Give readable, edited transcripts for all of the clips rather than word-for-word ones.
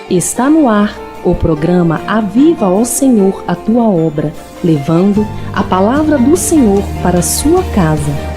Está no ar o programa Aviva, ó Senhor, a tua obra, levando a palavra do Senhor para a sua casa.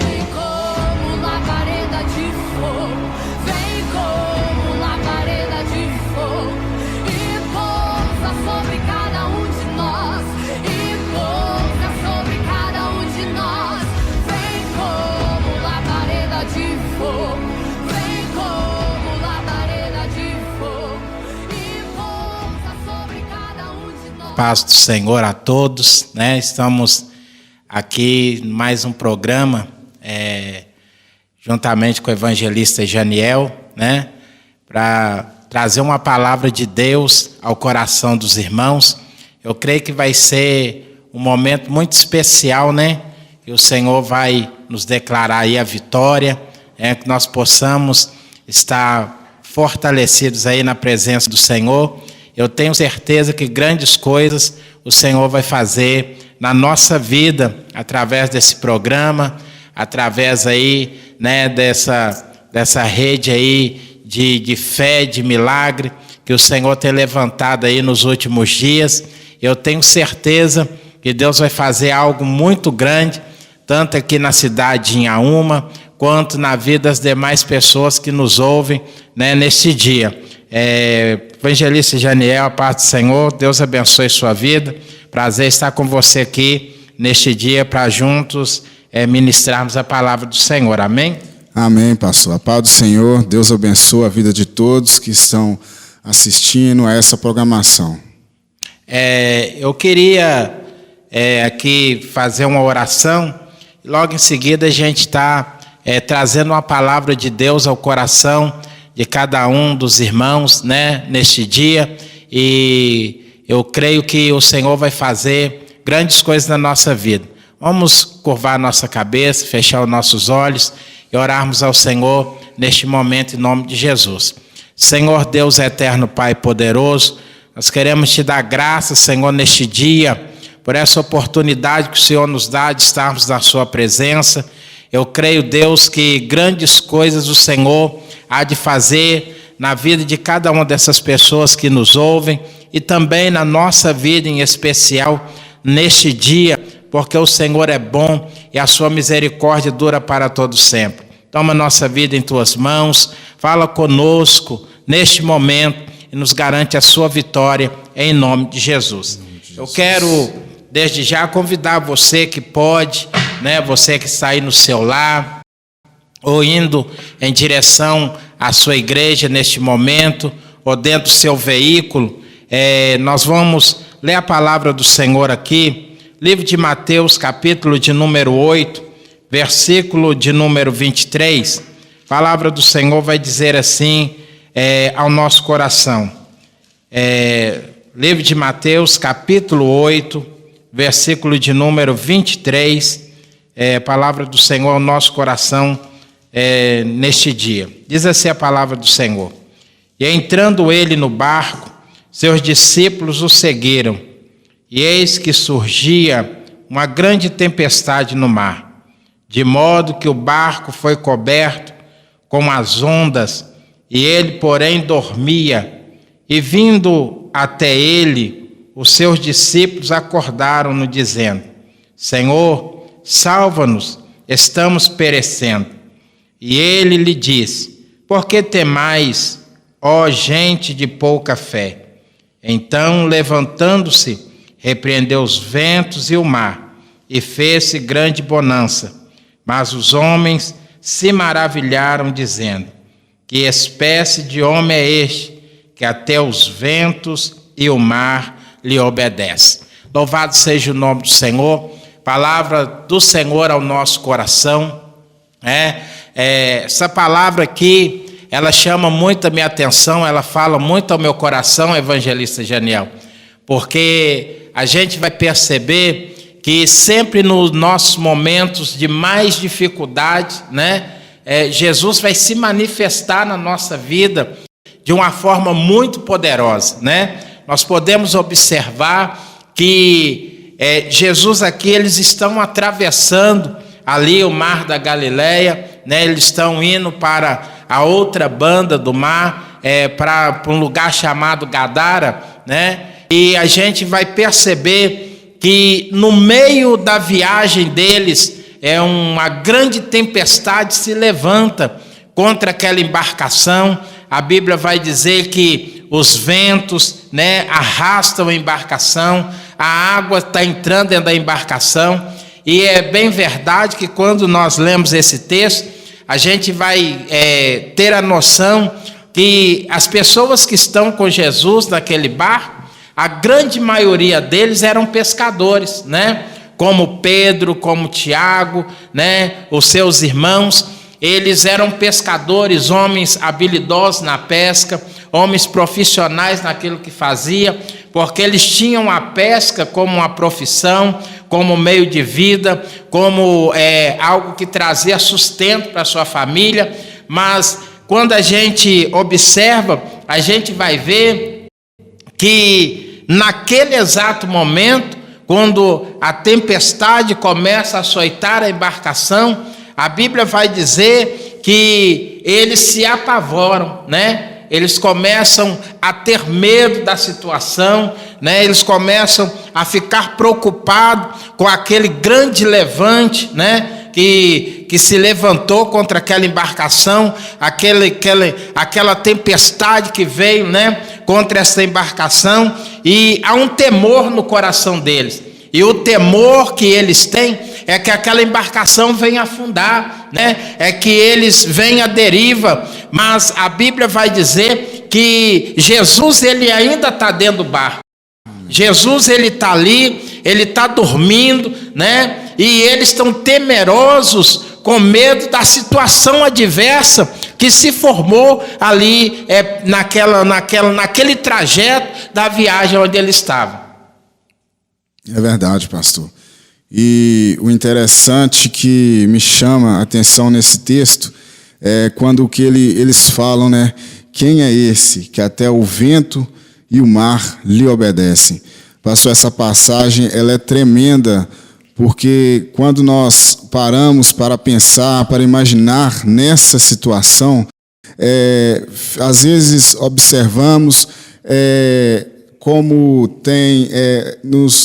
Paz do Senhor a todos, né? Estamos aqui em mais um programa, juntamente com o evangelista Janiel, né? Para trazer uma palavra de Deus ao coração dos irmãos. Eu creio que vai ser um momento muito especial, né? Que o Senhor vai nos declarar aí a vitória, que nós possamos estar fortalecidos aí na presença do Senhor. Eu tenho certeza que grandes coisas o Senhor vai fazer na nossa vida, através desse programa, através aí, né, dessa rede aí de fé, de milagre, que o Senhor tem levantado aí nos últimos dias. Eu tenho certeza que Deus vai fazer algo muito grande, tanto aqui na cidade de Inhaúma, quanto na vida das demais pessoas que nos ouvem, né, neste dia. Evangelista Janiel, a paz do Senhor, Deus abençoe sua vida. Prazer estar com você aqui neste dia para juntos ministrarmos a palavra do Senhor, amém? Amém, pastor. A paz do Senhor, Deus abençoe a vida de todos que estão assistindo a essa programação. Eu queria aqui fazer uma oração, logo em seguida a gente está trazendo uma palavra de Deus ao coração de cada um dos irmãos, né, neste dia, e eu creio que o Senhor vai fazer grandes coisas na nossa vida. Vamos curvar a nossa cabeça, fechar os nossos olhos e orarmos ao Senhor neste momento em nome de Jesus. Senhor Deus eterno, Pai poderoso, nós queremos te dar graças, Senhor, neste dia, por essa oportunidade que o Senhor nos dá de estarmos na sua presença. Eu creio, Deus, que grandes coisas o Senhor há de fazer na vida de cada uma dessas pessoas que nos ouvem e também na nossa vida em especial neste dia, porque o Senhor é bom e a sua misericórdia dura para todo sempre. Toma nossa vida em tuas mãos, fala conosco neste momento e nos garante a sua vitória em nome de Jesus. Eu quero desde já convidar você que pode, né, você que está aí no seu lar, ou indo em direção à sua igreja neste momento, ou dentro do seu veículo, nós vamos ler a palavra do Senhor aqui, livro de Mateus, capítulo de número 8, versículo de número 23, a palavra do Senhor vai dizer assim ao nosso coração, livro de Mateus, capítulo 8, versículo de número 23, a palavra do Senhor ao nosso coração neste dia. Diz assim a palavra do Senhor: E entrando ele no barco, seus discípulos o seguiram, e eis que surgia uma grande tempestade no mar, de modo que o barco foi coberto com as ondas, e ele, porém, dormia. E vindo até ele, os seus discípulos acordaram-no, dizendo: Senhor, salva-nos, estamos perecendo. E ele lhe disse: Por que temais, ó gente de pouca fé? Então, levantando-se, repreendeu os ventos e o mar, e fez-se grande bonança. Mas os homens se maravilharam, dizendo: Que espécie de homem é este, que até os ventos e o mar lhe obedecem? Louvado seja o nome do Senhor. Palavra do Senhor ao nosso coração. Essa palavra aqui, ela chama muito a minha atenção, ela fala muito ao meu coração, evangelista Janiel, porque a gente vai perceber que sempre nos nossos momentos de mais dificuldade, né, Jesus vai se manifestar na nossa vida de uma forma muito poderosa, né? Nós podemos observar que Jesus aqui, eles estão atravessando ali o mar da Galileia, né? Eles estão indo para a outra banda do mar, para um lugar chamado Gadara, né? E a gente vai perceber que no meio da viagem deles, uma grande tempestade se levanta contra aquela embarcação. A Bíblia vai dizer que os ventos, né, arrastam a embarcação, a água está entrando dentro da embarcação, e é bem verdade que quando nós lemos esse texto, a gente vai ter a noção que as pessoas que estão com Jesus naquele barco, a grande maioria deles eram pescadores, né? Como Pedro, como Tiago, né? Os seus irmãos, eles eram pescadores, homens habilidosos na pesca, homens profissionais naquilo que fazia, porque eles tinham a pesca como uma profissão, como meio de vida, como algo que trazia sustento para a sua família. Mas quando a gente observa, a gente vai ver que naquele exato momento, quando a tempestade começa a açoitar a embarcação, a Bíblia vai dizer que eles se apavoram, né? Eles começam a ter medo da situação, né? Eles começam a ficar preocupados com aquele grande levante, né? Que se levantou contra aquela embarcação, aquela tempestade que veio, né? Contra essa embarcação, e há um temor no coração deles. E o temor que eles têm é que aquela embarcação venha afundar, né? É que eles venham à deriva. Mas a Bíblia vai dizer que Jesus, ele ainda está dentro do barco. Jesus, ele está ali, ele está dormindo, né? E eles estão temerosos, com medo da situação adversa que se formou ali naquele trajeto da viagem onde ele estava. É verdade, pastor. E o interessante que me chama a atenção nesse texto é quando que eles falam, né? Quem é esse que até o vento e o mar lhe obedecem? Pastor, essa passagem ela é tremenda, porque quando nós paramos para pensar, para imaginar nessa situação, às vezes observamos como tem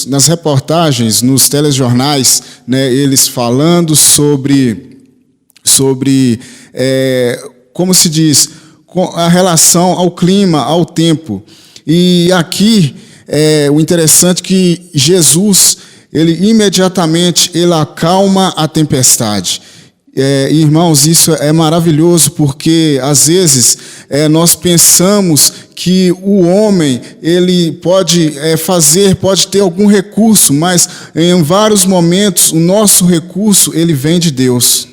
nas reportagens, nos telejornais, né, eles falando sobre como se diz, a relação ao clima, ao tempo. E aqui, o interessante é que Jesus, ele imediatamente acalma a tempestade. Irmãos, isso é maravilhoso, porque às vezes nós pensamos que o homem ele pode pode ter algum recurso, mas em vários momentos o nosso recurso ele vem de Deus.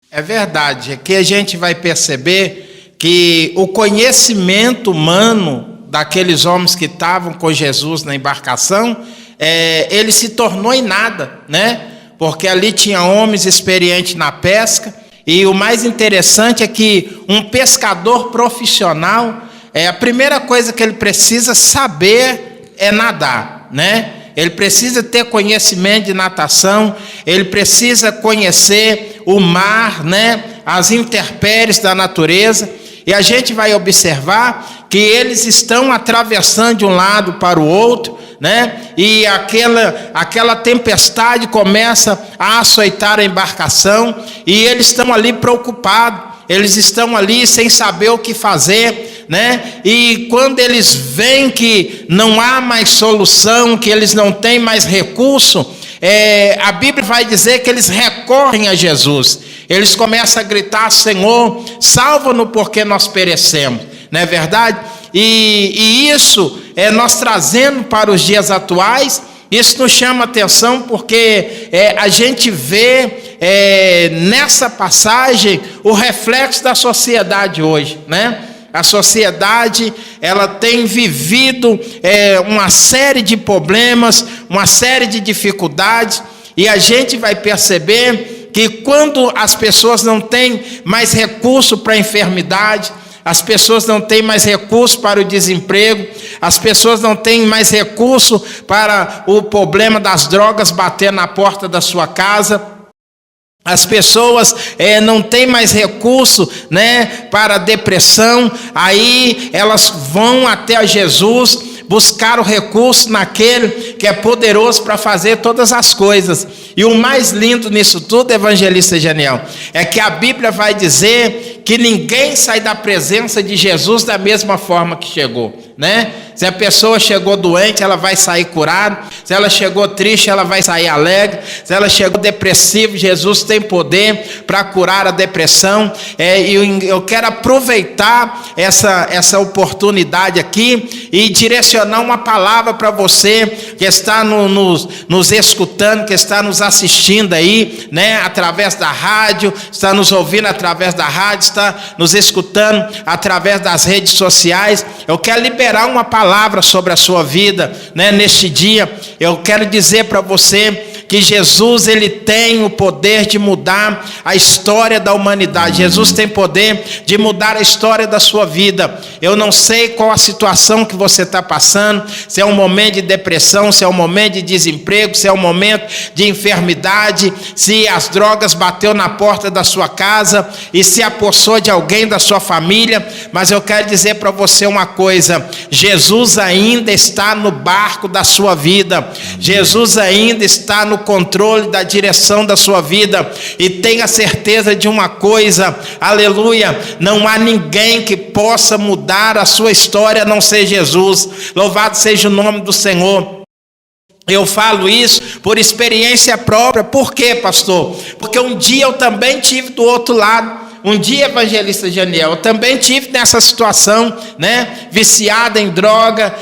É verdade, aqui a gente vai perceber que o conhecimento humano daqueles homens que estavam com Jesus na embarcação, ele se tornou em nada, né? Porque ali tinha homens experientes na pesca, e o mais interessante é que um pescador profissional, a primeira coisa que ele precisa saber é nadar, né? Ele precisa ter conhecimento de natação, ele precisa conhecer o mar, né? As intempéries da natureza, e a gente vai observar que eles estão atravessando de um lado para o outro, né? E aquela tempestade começa a açoitar a embarcação, e eles estão ali preocupados, eles estão ali sem saber o que fazer, né? E quando eles veem que não há mais solução, que eles não têm mais recurso, a Bíblia vai dizer que eles recorrem a Jesus. Eles começam a gritar: Senhor, salva-nos porque nós perecemos, não é verdade? E isso nós trazendo para os dias atuais, isso nos chama atenção, porque a gente vê nessa passagem o reflexo da sociedade hoje, né? A sociedade, ela tem vivido uma série de problemas, uma série de dificuldades, e a gente vai perceber que quando as pessoas não têm mais recurso para a enfermidade, as pessoas não têm mais recurso para o desemprego, as pessoas não têm mais recurso para o problema das drogas bater na porta da sua casa, As pessoas não têm mais recurso, né, para a depressão, aí elas vão até Jesus buscar o recurso naquele que é poderoso para fazer todas as coisas. E o mais lindo nisso tudo, evangelista Janiel, é que a Bíblia vai dizer que ninguém sai da presença de Jesus da mesma forma que chegou, né? Se a pessoa chegou doente, ela vai sair curada. Se ela chegou triste, ela vai sair alegre. Se ela chegou depressiva, Jesus tem poder para curar a depressão. E eu quero aproveitar essa oportunidade aqui e direcionar uma palavra para você que está nos escutando, que está nos assistindo aí, né, através da rádio, está nos ouvindo através da rádio, está nos escutando através das redes sociais. Eu quero liberar uma palavra sobre a sua vida, né? Neste dia, eu quero dizer para você que Jesus, ele tem o poder de mudar a história da humanidade. Jesus tem poder de mudar a história da sua vida. Eu não sei qual a situação que você está passando, se é um momento de depressão, se é um momento de desemprego, se é um momento de enfermidade, se as drogas bateu na porta da sua casa e se apossou de alguém da sua família, mas eu quero dizer para você uma coisa: Jesus ainda está no barco da sua vida. Jesus ainda está no controle da direção da sua vida, e tenha certeza de uma coisa, aleluia, não há ninguém que possa mudar a sua história a não ser Jesus. Louvado seja o nome do Senhor. Eu falo isso por experiência própria. Por quê, pastor? Porque um dia eu também tive do outro lado. Um dia, evangelista Janiel, eu também tive nessa situação, né? Viciado em droga,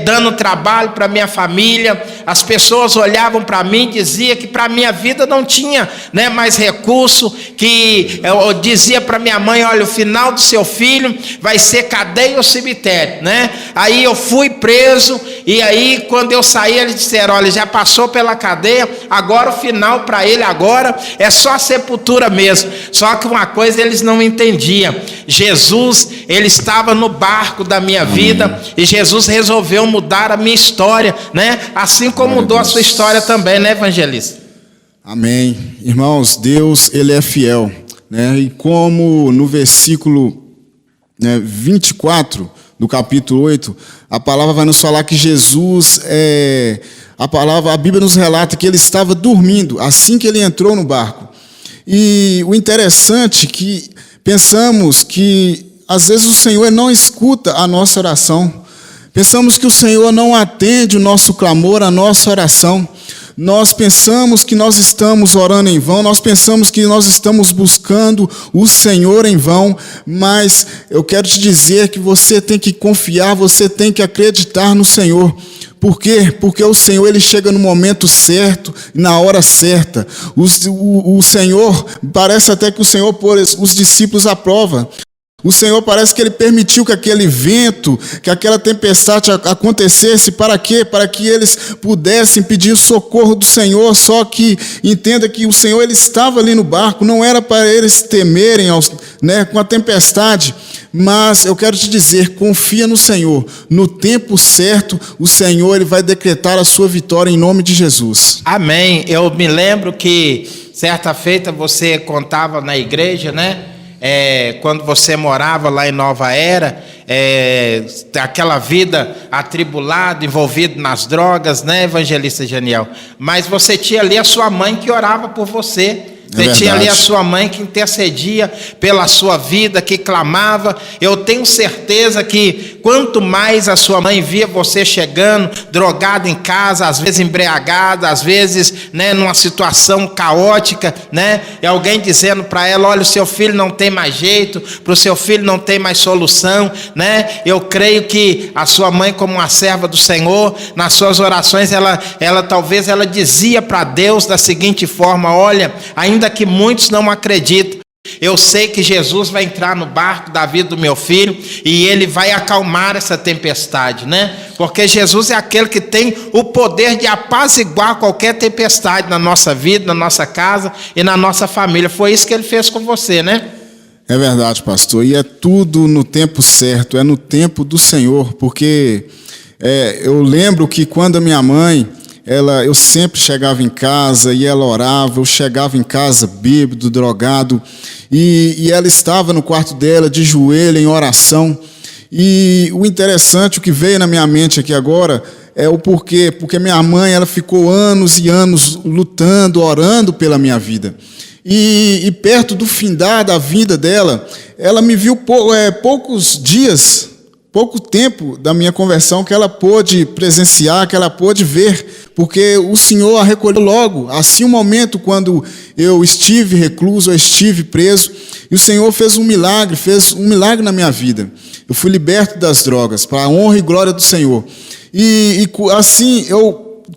dando trabalho para minha família. As pessoas olhavam para mim e diziam que para minha vida não tinha, né, mais recurso. Que eu dizia para minha mãe: olha, o final do seu filho vai ser cadeia ou cemitério, né? Aí eu fui preso, e aí quando eu saí, eles disseram: olha, já passou pela cadeia, agora o final para ele agora é só a sepultura mesmo. Só que uma coisa eles não entendiam: Jesus, ele estava no barco da minha vida, e Jesus resolveu mudar a minha história, né? Assim como mudou a sua história também, né, evangelista? Amém. Irmãos, Deus, ele é fiel, né? E como no versículo 24 do capítulo 8, a palavra vai nos falar que Jesus, a Bíblia nos relata que ele estava dormindo assim que ele entrou no barco. E o interessante é que pensamos que às vezes o Senhor não escuta a nossa oração. Pensamos que o Senhor não atende o nosso clamor, a nossa oração. Nós pensamos que nós estamos orando em vão, nós pensamos que nós estamos buscando o Senhor em vão, mas eu quero te dizer que você tem que confiar, você tem que acreditar no Senhor. Por quê? Porque o Senhor, ele chega no momento certo, na hora certa. O Senhor, parece até que o Senhor pôs os discípulos à prova. O Senhor parece que ele permitiu que aquele vento, que aquela tempestade acontecesse. Para quê? Para que eles pudessem pedir o socorro do Senhor. Só que entenda que o Senhor, ele estava ali no barco, não era para eles temerem, né, com a tempestade. Mas eu quero te dizer, confia no Senhor. No tempo certo, o Senhor, ele vai decretar a sua vitória em nome de Jesus. Amém. Eu me lembro que certa feita você contava na igreja, né? Quando você morava lá em Nova Era, aquela vida atribulada, envolvido nas drogas, né, evangelista Janiel? Mas você tinha ali a sua mãe que orava por você. Você tinha ali a sua mãe que intercedia pela sua vida, que clamava. Eu tenho certeza que quanto mais a sua mãe via você chegando, drogado em casa, às vezes embriagado, às vezes, né, numa situação caótica, né, e alguém dizendo para ela: olha, o seu filho não tem mais jeito, para o seu filho não tem mais solução, né? Eu creio que a sua mãe, como uma serva do Senhor, nas suas orações, ela talvez ela dizia para Deus da seguinte forma: olha, ainda que muitos não acreditam, eu sei que Jesus vai entrar no barco da vida do meu filho e ele vai acalmar essa tempestade, né? Porque Jesus é aquele que tem o poder de apaziguar qualquer tempestade na nossa vida, na nossa casa e na nossa família. Foi isso que ele fez com você, né? É verdade, pastor, e é tudo no tempo certo, é no tempo do Senhor, porque eu lembro que quando a minha mãe eu sempre chegava em casa e ela orava, eu chegava em casa bêbado, drogado, e ela estava no quarto dela de joelho em oração. E o interessante, o que veio na minha mente aqui agora, é o porquê. Porque minha mãe, ela ficou anos e anos lutando, orando pela minha vida. E perto do findar da vida dela, ela me viu poucos dias, pouco tempo da minha conversão, que ela pôde presenciar, que ela pôde ver, porque o Senhor a recolheu logo. Assim, um momento quando eu estive recluso, eu estive preso, e o Senhor fez um milagre na minha vida. Eu fui liberto das drogas, para a honra e glória do Senhor. E assim,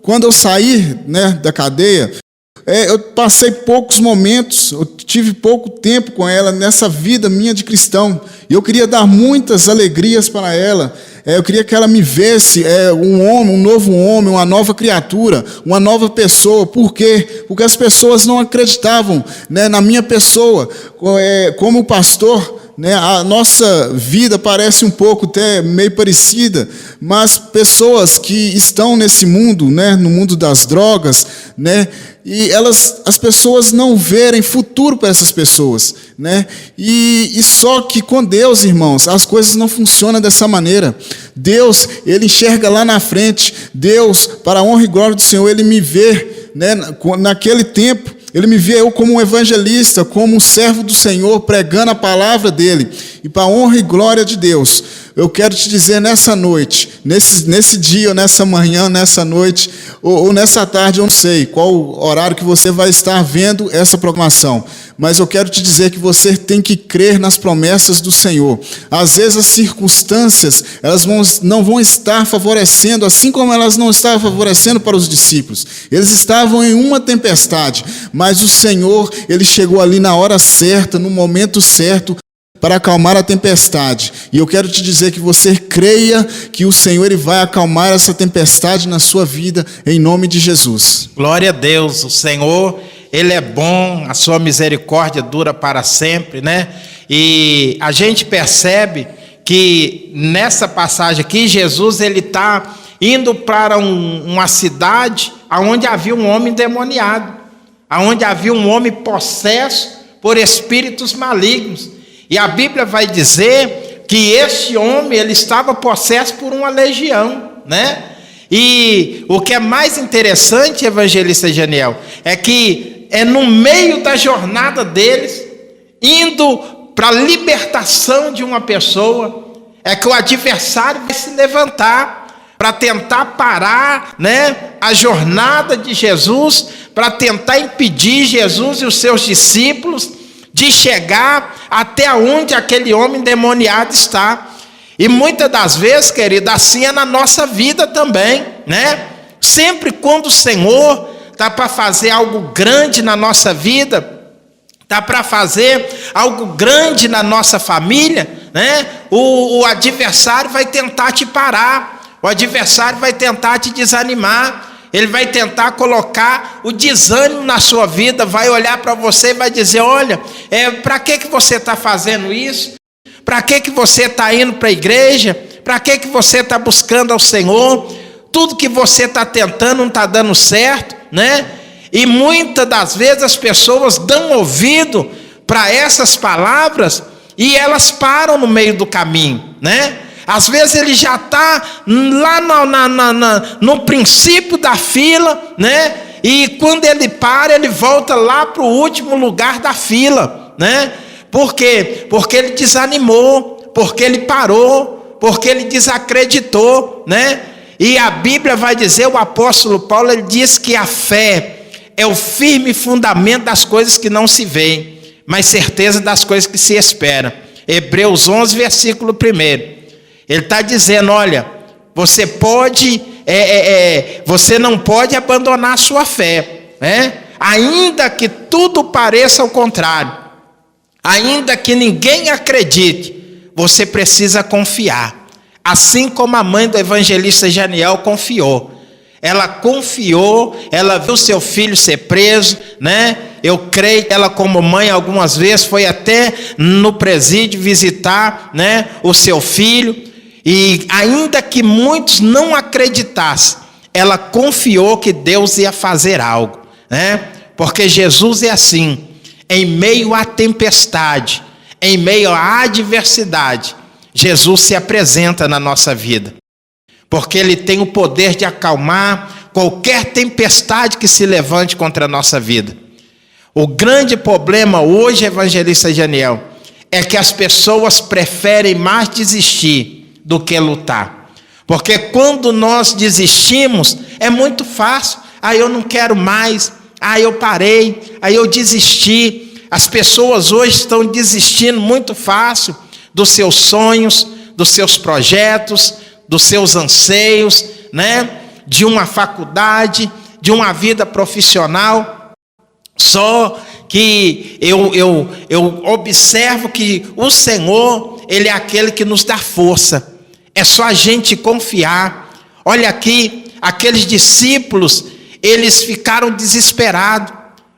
quando eu saí, né, da cadeia, eu passei poucos momentos, eu tive pouco tempo com ela nessa vida minha de cristão. E eu queria dar muitas alegrias para ela. Eu queria que ela me visse um novo homem, uma nova criatura, uma nova pessoa. Por quê? Porque as pessoas não acreditavam, né, na minha pessoa. Como pastor, né, a nossa vida parece um pouco até meio parecida, mas pessoas que estão nesse mundo, né, no mundo das drogas, né, e as pessoas não verem futuro para essas pessoas, né? E só que com Deus, irmãos, as coisas não funcionam dessa maneira. Deus, Ele enxerga lá na frente. Deus, para a honra e glória do Senhor, Ele me vê, né, naquele tempo. Ele me vê eu como um evangelista, como um servo do Senhor, pregando a palavra dEle. E para a honra e glória de Deus, eu quero te dizer nessa noite, nesse dia, ou nessa manhã, nessa noite, ou nessa tarde, eu não sei qual horário que você vai estar vendo essa proclamação, mas eu quero te dizer que você tem que crer nas promessas do Senhor. Às vezes as circunstâncias, elas não vão estar favorecendo, assim como elas não estavam favorecendo para os discípulos. Eles estavam em uma tempestade, mas o Senhor, Ele chegou ali na hora certa, no momento certo, para acalmar a tempestade. E eu quero te dizer que você creia que o Senhor Ele vai acalmar essa tempestade na sua vida, em nome de Jesus. Glória a Deus, o Senhor, Ele é bom, a sua misericórdia dura para sempre, né? E a gente percebe que nessa passagem aqui, Jesus, Ele está indo para uma cidade onde havia um homem endemoniado, onde havia um homem possesso por espíritos malignos. E a Bíblia vai dizer que esse homem, ele estava possesso por uma legião, né? E o que é mais interessante, evangelista Janiel, é que no meio da jornada deles, indo para a libertação de uma pessoa, é que o adversário vai se levantar para tentar parar, né, a jornada de Jesus, para tentar impedir Jesus e os seus discípulos de chegar até onde aquele homem endemoniado está. E muitas das vezes, querido, assim é na nossa vida também, né? Sempre quando o Senhor está para fazer algo grande na nossa vida, está para fazer algo grande na nossa família, né? O adversário vai tentar te parar, o adversário vai tentar te desanimar. Ele vai tentar colocar o desânimo na sua vida, vai olhar para você e vai dizer: olha, para que você está fazendo isso? Para que você está indo para a igreja? Para que você está buscando ao Senhor? Tudo que você está tentando não está dando certo, né? E muitas das vezes as pessoas dão ouvido para essas palavras e elas param no meio do caminho, né? Às vezes ele já está lá no princípio da fila, né? E quando ele para, ele volta lá para o último lugar da fila, né? Por quê? Porque ele desanimou, porque ele parou, porque ele desacreditou, né? E a Bíblia vai dizer, o apóstolo Paulo, ele diz que a fé é o firme fundamento das coisas que não se veem, mas certeza das coisas que se esperam. Hebreus 11, versículo 1. Ele está dizendo: olha, você não pode abandonar a sua fé, né? Ainda que tudo pareça ao contrário, ainda que ninguém acredite, você precisa confiar. Assim como a mãe do evangelista Janiel confiou. Ela confiou, ela viu seu filho ser preso, né? Eu creio que ela, como mãe, algumas vezes foi até no presídio visitar, né, o seu filho. E ainda que muitos não acreditassem, ela confiou que Deus ia fazer algo, né? Porque Jesus é assim, em meio à tempestade, em meio à adversidade, Jesus se apresenta na nossa vida, porque Ele tem o poder de acalmar qualquer tempestade que se levante contra a nossa vida. O grande problema hoje, evangelista Janiel, é que as pessoas preferem mais desistir do que lutar. Porque quando nós desistimos, é muito fácil. Eu não quero mais, eu parei, eu desisti. As pessoas hoje estão desistindo muito fácil dos seus sonhos, dos seus projetos, dos seus anseios, né? De uma faculdade, de uma vida profissional. Só que eu observo que o Senhor, Ele é aquele que nos dá força. É só a gente confiar. Olha aqui, aqueles discípulos, eles ficaram desesperados,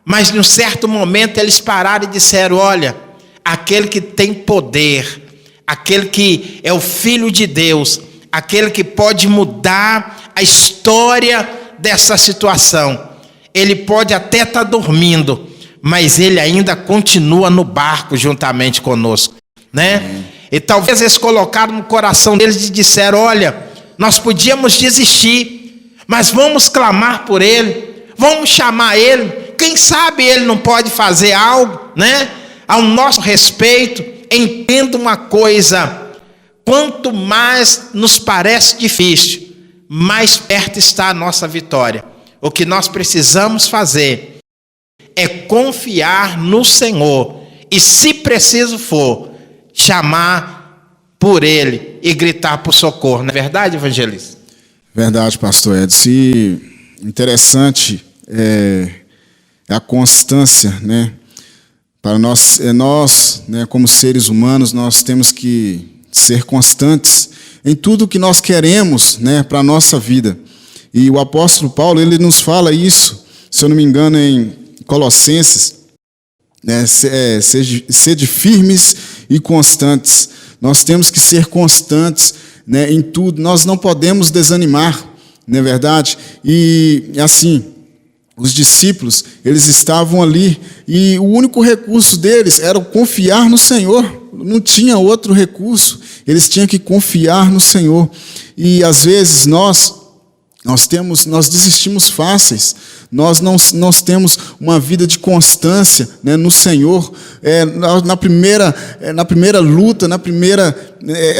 mas num certo momento eles pararam e disseram: olha, aquele que tem poder, aquele que é o Filho de Deus, aquele que pode mudar a história dessa situação, ele pode até estar dormindo, mas ele ainda continua no barco juntamente conosco, né? E talvez eles colocaram no coração deles e disseram: olha, nós podíamos desistir, mas vamos clamar por ele, vamos chamar ele, quem sabe ele não pode fazer algo, né? Ao nosso respeito. Entenda uma coisa: quanto mais nos parece difícil, mais perto está a nossa vitória. O que nós precisamos fazer é confiar no Senhor e, se preciso for, chamar por Ele e gritar por socorro. Não é verdade, evangelista? Verdade, pastor Edson. E interessante é a constância, né? Para nós, né, como seres humanos, nós temos que ser constantes em tudo que nós queremos, né, para a nossa vida. E o apóstolo Paulo, ele nos fala isso, se eu não me engano, em Colossenses, né, sede firmes e constantes. Nós temos que ser constantes, né, em tudo, nós não podemos desanimar, não é verdade? E assim, os discípulos, eles estavam ali, e o único recurso deles era confiar no Senhor, não tinha outro recurso, eles tinham que confiar no Senhor. E às vezes nós desistimos fáceis, nós temos uma vida de constância, né, no Senhor. Na primeira luta, na primeira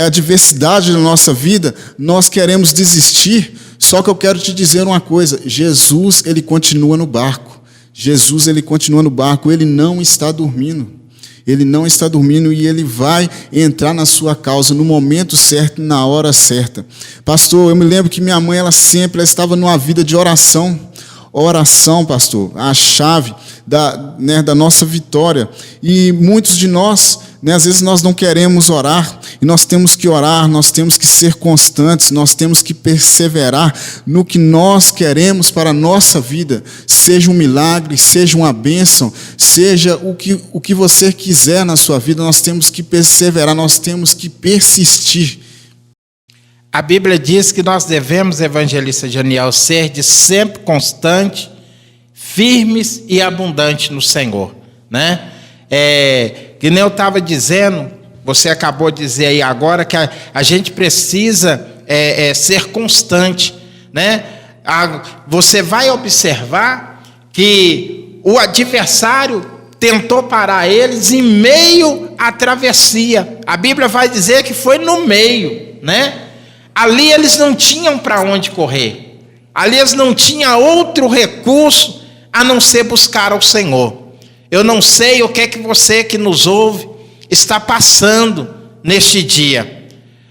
adversidade da nossa vida, nós queremos desistir. Só que eu quero te dizer uma coisa: Jesus, ele continua no barco. Jesus, ele continua no barco, ele não está dormindo. Ele não está dormindo e ele vai entrar na sua causa no momento certo, na hora certa. Pastor, eu me lembro que minha mãe, ela estava numa vida de oração. Oração, pastor, a chave da nossa vitória. E muitos de nós, né, às vezes nós não queremos orar, e nós temos que orar, nós temos que ser constantes, nós temos que perseverar no que nós queremos para a nossa vida, seja um milagre, seja uma bênção, seja o que você quiser na sua vida, nós temos que perseverar, nós temos que persistir. A Bíblia diz que nós devemos, evangelista Janiel, ser de sempre constante, firmes e abundante no Senhor, né? Que nem eu estava dizendo, você acabou de dizer aí agora, que a gente precisa ser constante, né? Você vai observar que o adversário tentou parar eles em meio à travessia. A Bíblia vai dizer que foi no meio, né? Ali eles não tinham para onde correr. Ali eles não tinham outro recurso a não ser buscar ao Senhor. Eu não sei o que é que você que nos ouve está passando neste dia.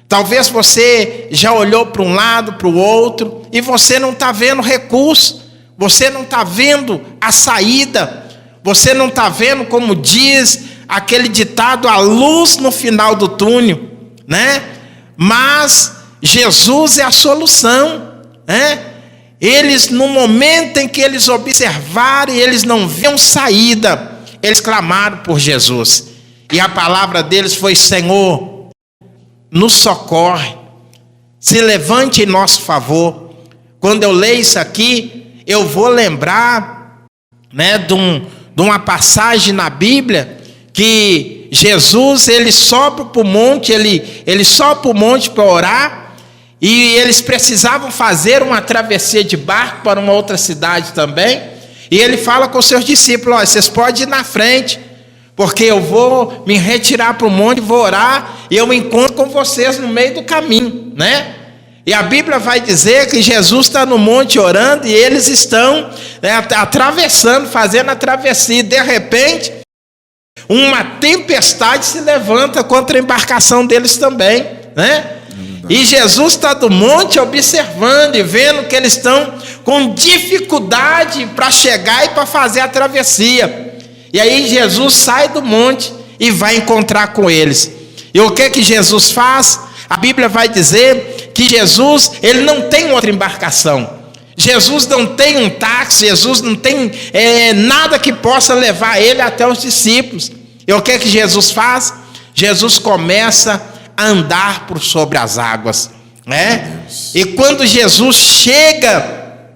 Talvez você já olhou para um lado, para o outro, e você não está vendo recurso, você não está vendo a saída, você não está vendo, como diz aquele ditado, a luz no final do túnel, né? Mas Jesus é a solução, né? Eles, no momento em que eles observaram e eles não viam saída, eles clamaram por Jesus. E a palavra deles foi: Senhor, nos socorre, se levante em nosso favor. quando eu leio isso aqui, eu vou lembrar, né, de uma passagem na Bíblia que Jesus, ele sobe para o monte, ele sobe para o monte para orar, e eles precisavam fazer uma travessia de barco para uma outra cidade também, e ele fala com os seus discípulos: olha, vocês podem ir na frente, porque eu vou me retirar para o monte, vou orar, e eu me encontro com vocês no meio do caminho, né? E a Bíblia vai dizer que Jesus está no monte orando, e eles estão, né, atravessando, fazendo a travessia, e de repente uma tempestade se levanta contra a embarcação deles também, né? E Jesus está do monte observando e vendo que eles estão com dificuldade para chegar e para fazer a travessia. E aí Jesus sai do monte e vai encontrar com eles. E o que Jesus faz? A Bíblia vai dizer que Jesus, ele não tem outra embarcação. Jesus não tem um táxi, Jesus não tem nada que possa levar ele até os discípulos. E o que Jesus faz? Jesus começa a andar por sobre as águas, né? E quando Jesus chega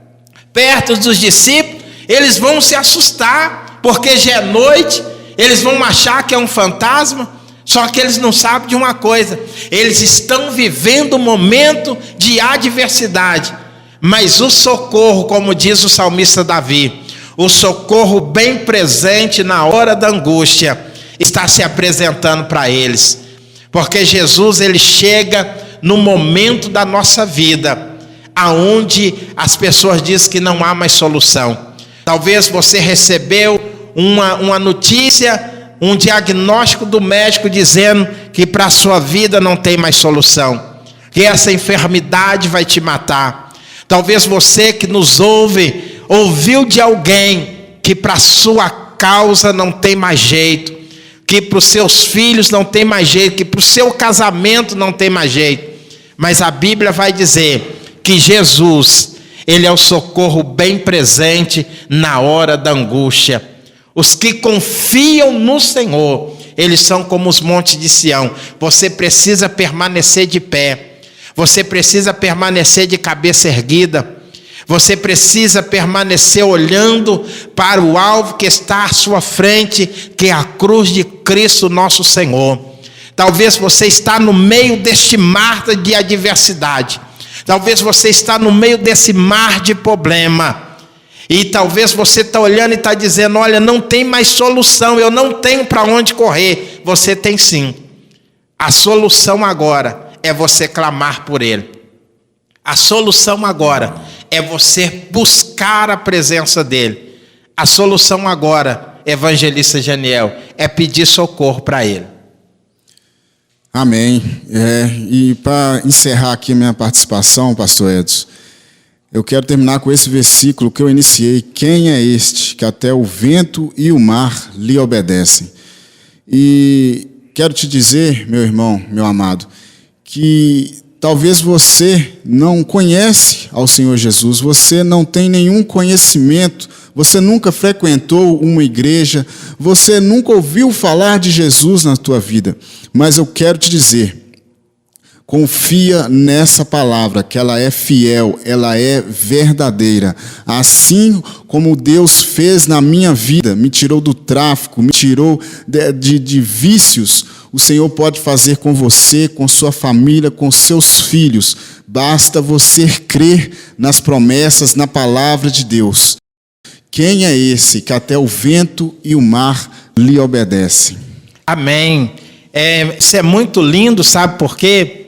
perto dos discípulos, eles vão se assustar, porque já é noite, eles vão achar que é um fantasma. Só que eles não sabem de uma coisa: eles estão vivendo um momento de adversidade, mas o socorro, como diz o salmista Davi, o socorro bem presente na hora da angústia, está se apresentando para eles. Porque Jesus, ele chega no momento da nossa vida aonde as pessoas dizem que não há mais solução. Talvez você recebeu uma notícia, um diagnóstico do médico dizendo que para a sua vida não tem mais solução, que essa enfermidade vai te matar. Talvez você que nos ouve, ouviu de alguém que para a sua causa não tem mais jeito, que para os seus filhos não tem mais jeito, que para o seu casamento não tem mais jeito. Mas a Bíblia vai dizer que Jesus, ele é o socorro bem presente na hora da angústia. Os que confiam no Senhor, eles são como os montes de Sião. Você precisa permanecer de pé, você precisa permanecer de cabeça erguida, você precisa permanecer olhando para o alvo que está à sua frente, que é a cruz de Cristo nosso Senhor. Talvez você está no meio deste mar de adversidade, talvez você está no meio desse mar de problema, e talvez você está olhando e está dizendo: olha, não tem mais solução, eu não tenho para onde correr. Você tem sim. A solução agora é você clamar por Ele. A solução agora é você buscar a presença dEle. A solução agora, evangelista Janiel, é pedir socorro para Ele. Amém. E para encerrar aqui minha participação, pastor Edson, eu quero terminar com esse versículo que eu iniciei: quem é este que até o vento e o mar lhe obedecem? E quero te dizer, meu irmão, meu amado, que talvez você não conhece ao Senhor Jesus, você não tem nenhum conhecimento, você nunca frequentou uma igreja, você nunca ouviu falar de Jesus na tua vida, mas eu quero te dizer, confia nessa palavra, que ela é fiel, ela é verdadeira. Assim como Deus fez na minha vida, me tirou do tráfico, me tirou de vícios, o Senhor pode fazer com você, com sua família, com seus filhos. Basta você crer nas promessas, na palavra de Deus. Quem é esse que até o vento e o mar lhe obedecem? Amém. Isso é muito lindo, sabe por quê?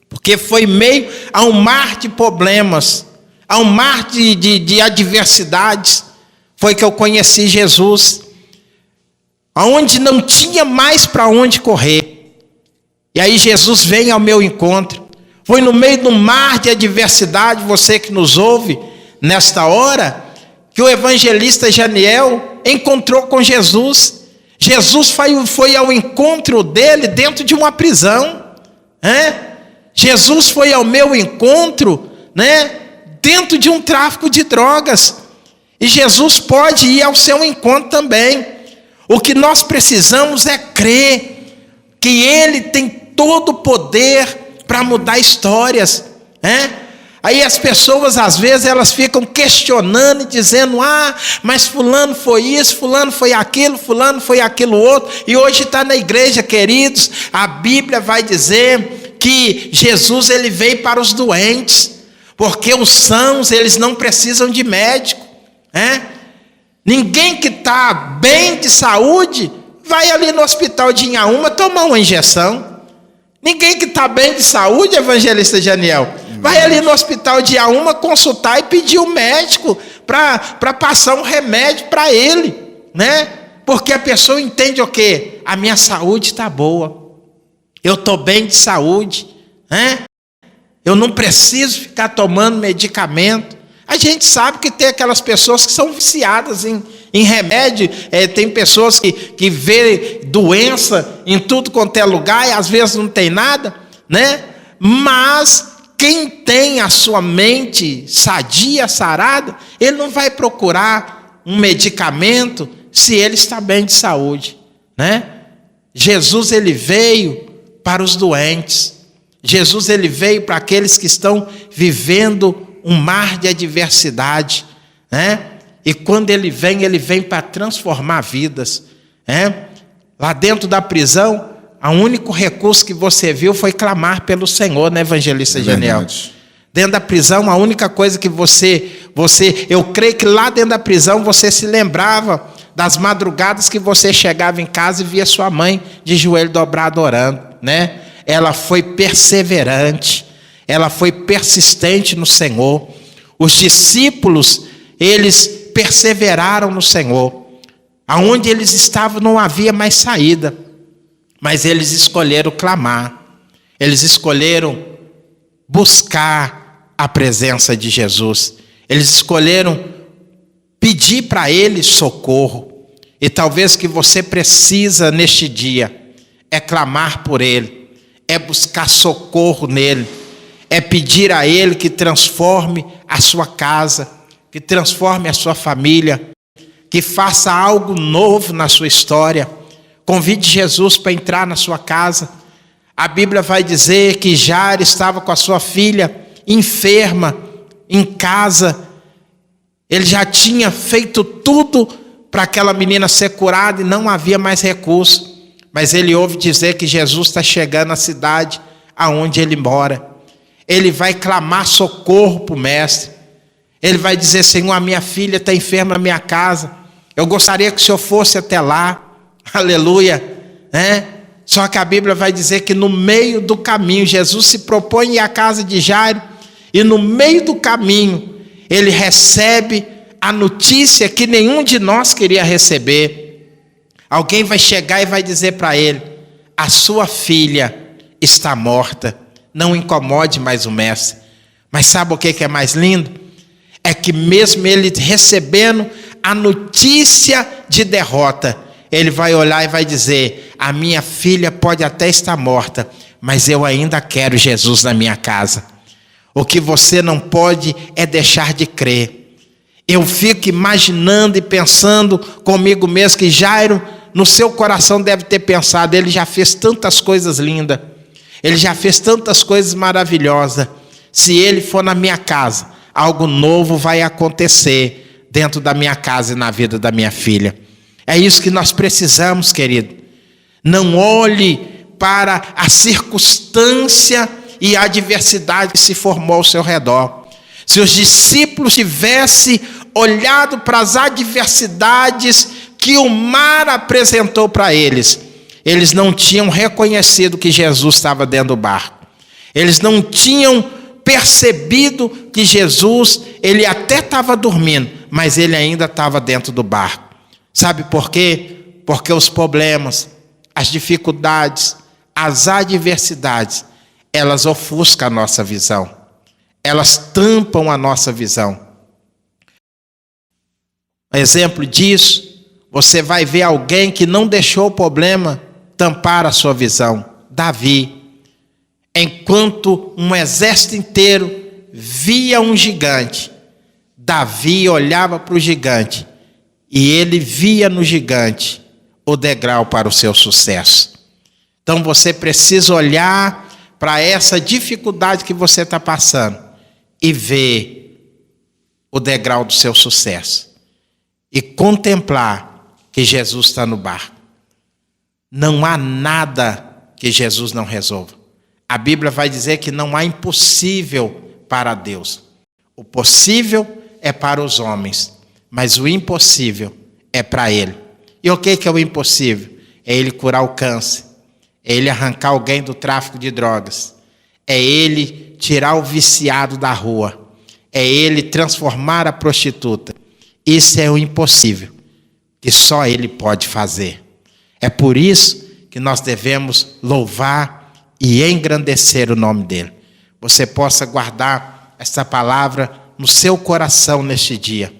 Porque foi meio a um mar de problemas, a um mar de adversidades, foi que eu conheci Jesus, aonde não tinha mais para onde correr. E aí Jesus vem ao meu encontro. Foi no meio do mar de adversidade, você que nos ouve nesta hora, que o evangelista Janiel encontrou com Jesus. Jesus foi ao encontro dele dentro de uma prisão, Jesus foi ao meu encontro, dentro de um tráfico de drogas. E Jesus pode ir ao seu encontro também. O que nós precisamos é crer que Ele tem todo o poder para mudar histórias. Aí as pessoas, às vezes, elas ficam questionando e dizendo: mas fulano foi isso, fulano foi aquilo outro, e hoje está na igreja, queridos. A Bíblia vai dizer que Jesus, ele veio para os doentes, porque os sãos, eles não precisam de médico, né? Ninguém que está bem de saúde vai ali no hospital de Inhaúma tomar uma injeção. Ninguém que está bem de saúde, evangelista Janiel, vai ali no hospital de Inhaúma consultar e pedir o médico para passar um remédio para ele, né? Porque a pessoa entende o quê? A minha saúde está boa, eu estou bem de saúde, né? Eu não preciso ficar tomando medicamento. A gente sabe que tem aquelas pessoas que são viciadas em remédio, tem pessoas que vê doença em tudo quanto é lugar e às vezes não tem nada, né? Mas quem tem a sua mente sadia, sarada, ele não vai procurar um medicamento se ele está bem de saúde, né? Jesus, ele veio para os doentes. Jesus, ele veio para aqueles que estão vivendo um mar de adversidade, né? E quando ele vem para transformar vidas, né? Lá dentro da prisão, o único recurso que você viu foi clamar pelo Senhor, né, evangelista Janiel? Dentro da prisão, a única coisa que eu creio que lá dentro da prisão você se lembrava das madrugadas que você chegava em casa e via sua mãe de joelho dobrado orando, né? Ela foi perseverante, ela foi persistente no Senhor. Os discípulos, eles perseveraram no Senhor. Aonde eles estavam não havia mais saída, mas eles escolheram clamar, eles escolheram buscar a presença de Jesus, eles escolheram pedir para Ele socorro. E talvez que você precisa neste dia é clamar por Ele, é buscar socorro nele, é pedir a Ele que transforme a sua casa, que transforme a sua família, que faça algo novo na sua história. Convide Jesus para entrar na sua casa. A Bíblia vai dizer que Jairo estava com a sua filha enferma em casa. Ele já tinha feito tudo para aquela menina ser curada e não havia mais recurso. Mas ele ouve dizer que Jesus está chegando à cidade aonde ele mora. Ele vai clamar socorro para o mestre. Ele vai dizer: Senhor, a minha filha está enferma na minha casa. Eu gostaria que o Senhor fosse até lá. Aleluia, né? Só que a Bíblia vai dizer que no meio do caminho, Jesus se propõe a ir à casa de Jairo. E no meio do caminho, ele recebe a notícia que nenhum de nós queria receber. Alguém vai chegar e vai dizer para ele: a sua filha está morta, não incomode mais o mestre. Mas sabe o que é mais lindo? É que mesmo ele recebendo a notícia de derrota, ele vai olhar e vai dizer: a minha filha pode até estar morta, mas eu ainda quero Jesus na minha casa. O que você não pode é deixar de crer. Eu fico imaginando e pensando comigo mesmo que Jairo, no seu coração, deve ter pensado: ele já fez tantas coisas lindas, ele já fez tantas coisas maravilhosas. Se ele for na minha casa, algo novo vai acontecer dentro da minha casa e na vida da minha filha. É isso que nós precisamos, querido. Não olhe para a circunstância e a adversidade que se formou ao seu redor. Se os discípulos tivessem olhado para as adversidades que o mar apresentou para eles, eles não tinham reconhecido que Jesus estava dentro do barco. Eles não tinham percebido que Jesus, ele até estava dormindo, mas ele ainda estava dentro do barco. Sabe por quê? Porque os problemas, as dificuldades, as adversidades, elas ofuscam a nossa visão. Elas tampam a nossa visão. Exemplo disso, você vai ver alguém que não deixou o problema tampar a sua visão. Davi. Enquanto um exército inteiro via um gigante, Davi olhava para o gigante e ele via no gigante o degrau para o seu sucesso. Então você precisa olhar para essa dificuldade que você está passando e ver o degrau do seu sucesso e contemplar que Jesus está no barco. Não há nada que Jesus não resolva. A Bíblia vai dizer que não há impossível para Deus. O possível é para os homens, mas o impossível é para Ele. E o que é o impossível? É Ele curar o câncer, é Ele arrancar alguém do tráfico de drogas, é Ele tirar o viciado da rua, é Ele transformar a prostituta. Isso é o impossível, que só Ele pode fazer. É por isso que nós devemos louvar e engrandecer o nome dEle. Você possa guardar essa palavra no seu coração neste dia.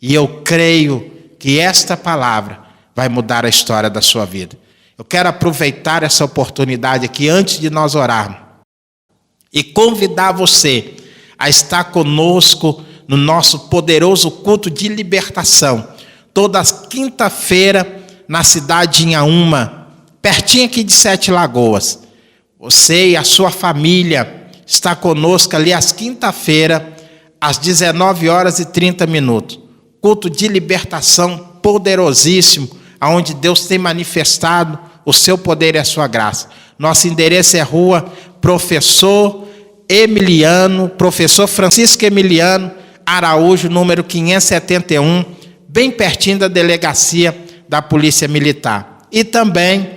E eu creio que esta palavra vai mudar a história da sua vida. Eu quero aproveitar essa oportunidade aqui antes de nós orarmos e convidar você a estar conosco no nosso poderoso culto de libertação, toda quinta-feira na cidade de Inhaúma, pertinho aqui de Sete Lagoas. Você e a sua família está conosco ali às quinta-feira, às 19h30. Culto de libertação poderosíssimo, onde Deus tem manifestado o seu poder e a sua graça. Nosso endereço é Rua Professor Francisco Emiliano Araújo, número 571, bem pertinho da delegacia da Polícia Militar. E também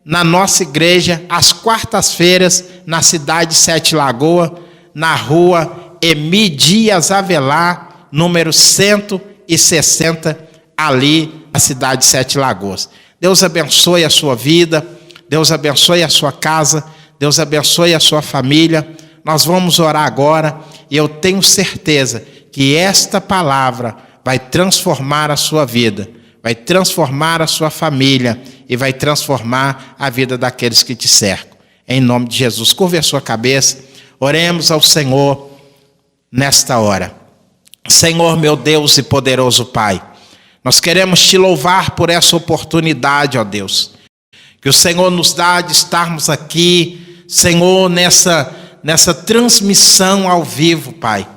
na nossa igreja, às quartas-feiras, na cidade de Sete Lagoas, na rua Emi Dias Avelar, número 160, ali na cidade de Sete Lagoas. Deus abençoe a sua vida, Deus abençoe a sua casa, Deus abençoe a sua família. Nós vamos orar agora e eu tenho certeza que esta palavra vai transformar a sua vida, vai transformar a sua família e vai transformar a vida daqueles que te cercam. Em nome de Jesus, curva a sua cabeça, oremos ao Senhor nesta hora. Senhor, meu Deus e poderoso Pai, nós queremos te louvar por essa oportunidade, ó Deus, que o Senhor nos dá de estarmos aqui, Senhor, nessa transmissão ao vivo, Pai,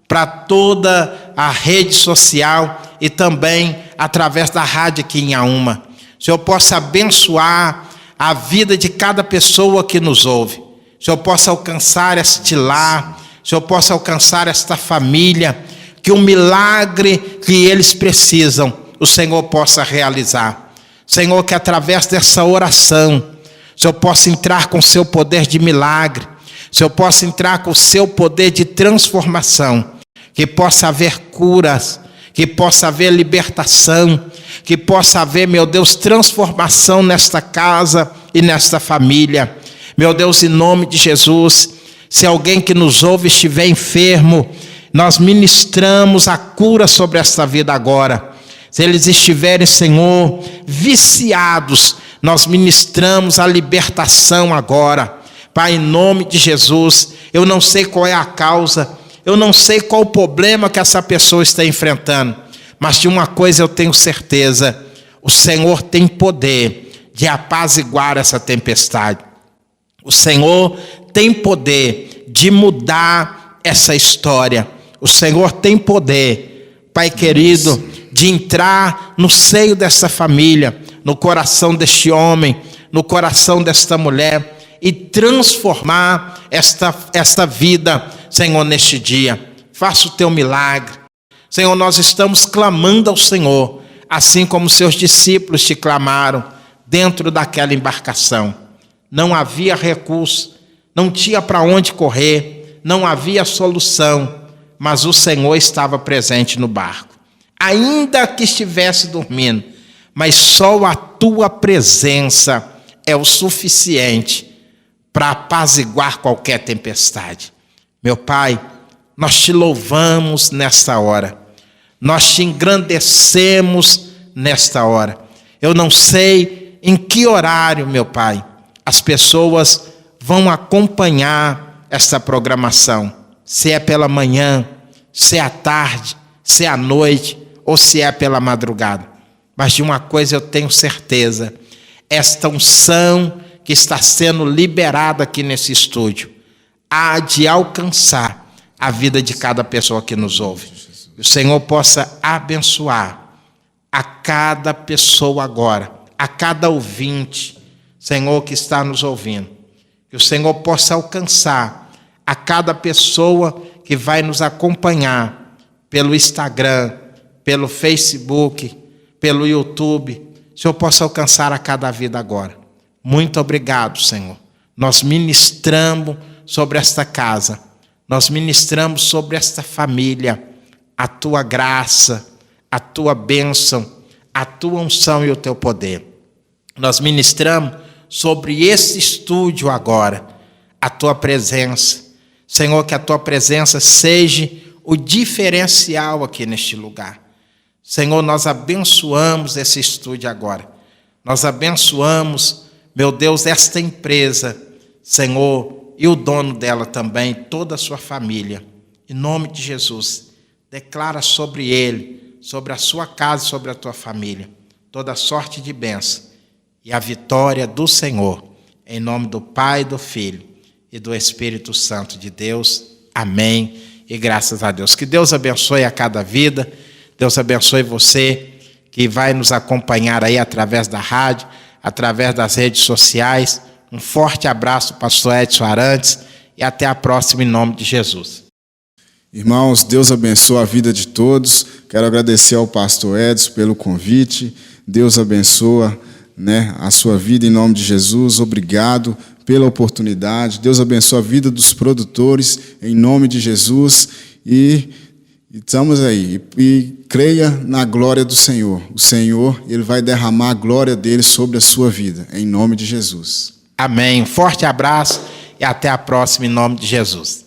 para toda a rede social e também através da rádio aqui em Inhaúma. O Senhor possa abençoar a vida de cada pessoa que nos ouve. O Senhor possa alcançar este lar, o Senhor possa alcançar esta família, que o milagre que eles precisam, o Senhor possa realizar. Senhor, que através dessa oração, o Senhor possa entrar com o seu poder de milagre, o Senhor possa entrar com o seu poder de transformação, que possa haver curas, que possa haver libertação, que possa haver, meu Deus, transformação nesta casa e nesta família. Meu Deus, em nome de Jesus, se alguém que nos ouve estiver enfermo, nós ministramos a cura sobre esta vida agora. Se eles estiverem, Senhor, viciados, nós ministramos a libertação agora. Pai, em nome de Jesus, eu não sei qual é a causa, eu não sei qual o problema que essa pessoa está enfrentando, mas de uma coisa eu tenho certeza: o Senhor tem poder de apaziguar essa tempestade. O Senhor tem poder de mudar essa história. O Senhor tem poder, Pai querido, de entrar no seio dessa família, no coração deste homem, no coração desta mulher, e transformar esta vida, Senhor, neste dia. Faça o teu milagre. Senhor, nós estamos clamando ao Senhor, assim como seus discípulos te clamaram dentro daquela embarcação. Não havia recurso, não tinha para onde correr, não havia solução, mas o Senhor estava presente no barco. Ainda que estivesse dormindo, mas só a tua presença é o suficiente para apaziguar qualquer tempestade. Meu Pai, nós te louvamos nesta hora, nós te engrandecemos nesta hora. Eu não sei em que horário, meu Pai, as pessoas vão acompanhar esta programação, se é pela manhã, se é à tarde, se é à noite ou se é pela madrugada. Mas de uma coisa eu tenho certeza: esta unção que está sendo liberada aqui nesse estúdio há de alcançar a vida de cada pessoa que nos ouve. Que o Senhor possa abençoar a cada pessoa agora, a cada ouvinte, Senhor, que está nos ouvindo. Que o Senhor possa alcançar a cada pessoa que vai nos acompanhar pelo Instagram, pelo Facebook, pelo YouTube. O Senhor possa alcançar a cada vida agora. Muito obrigado, Senhor. Nós ministramos sobre esta casa, nós ministramos sobre esta família a tua graça, a tua bênção, a tua unção e o teu poder. Nós ministramos sobre esse estúdio agora, a tua presença. Senhor, que a tua presença seja o diferencial aqui neste lugar. Senhor, nós abençoamos esse estúdio agora. Nós abençoamos, meu Deus, esta empresa, Senhor, e o dono dela também, toda a sua família. Em nome de Jesus, declara sobre ele, sobre a sua casa, sobre a tua família, toda sorte de bênção e a vitória do Senhor. Em nome do Pai, do Filho e do Espírito Santo de Deus. Amém. E graças a Deus. Que Deus abençoe a cada vida. Deus abençoe você que vai nos acompanhar aí através da rádio, através das redes sociais. Um forte abraço, pastor Edson Arantes, e até a próxima em nome de Jesus. Irmãos, Deus abençoe a vida de todos. Quero agradecer ao pastor Edson pelo convite. Deus abençoe, a sua vida em nome de Jesus. Obrigado pela oportunidade. Deus abençoe a vida dos produtores em nome de Jesus. E estamos aí. E creia na glória do Senhor. O Senhor, Ele vai derramar a glória dele sobre a sua vida, em nome de Jesus. Amém. Um forte abraço e até a próxima em nome de Jesus.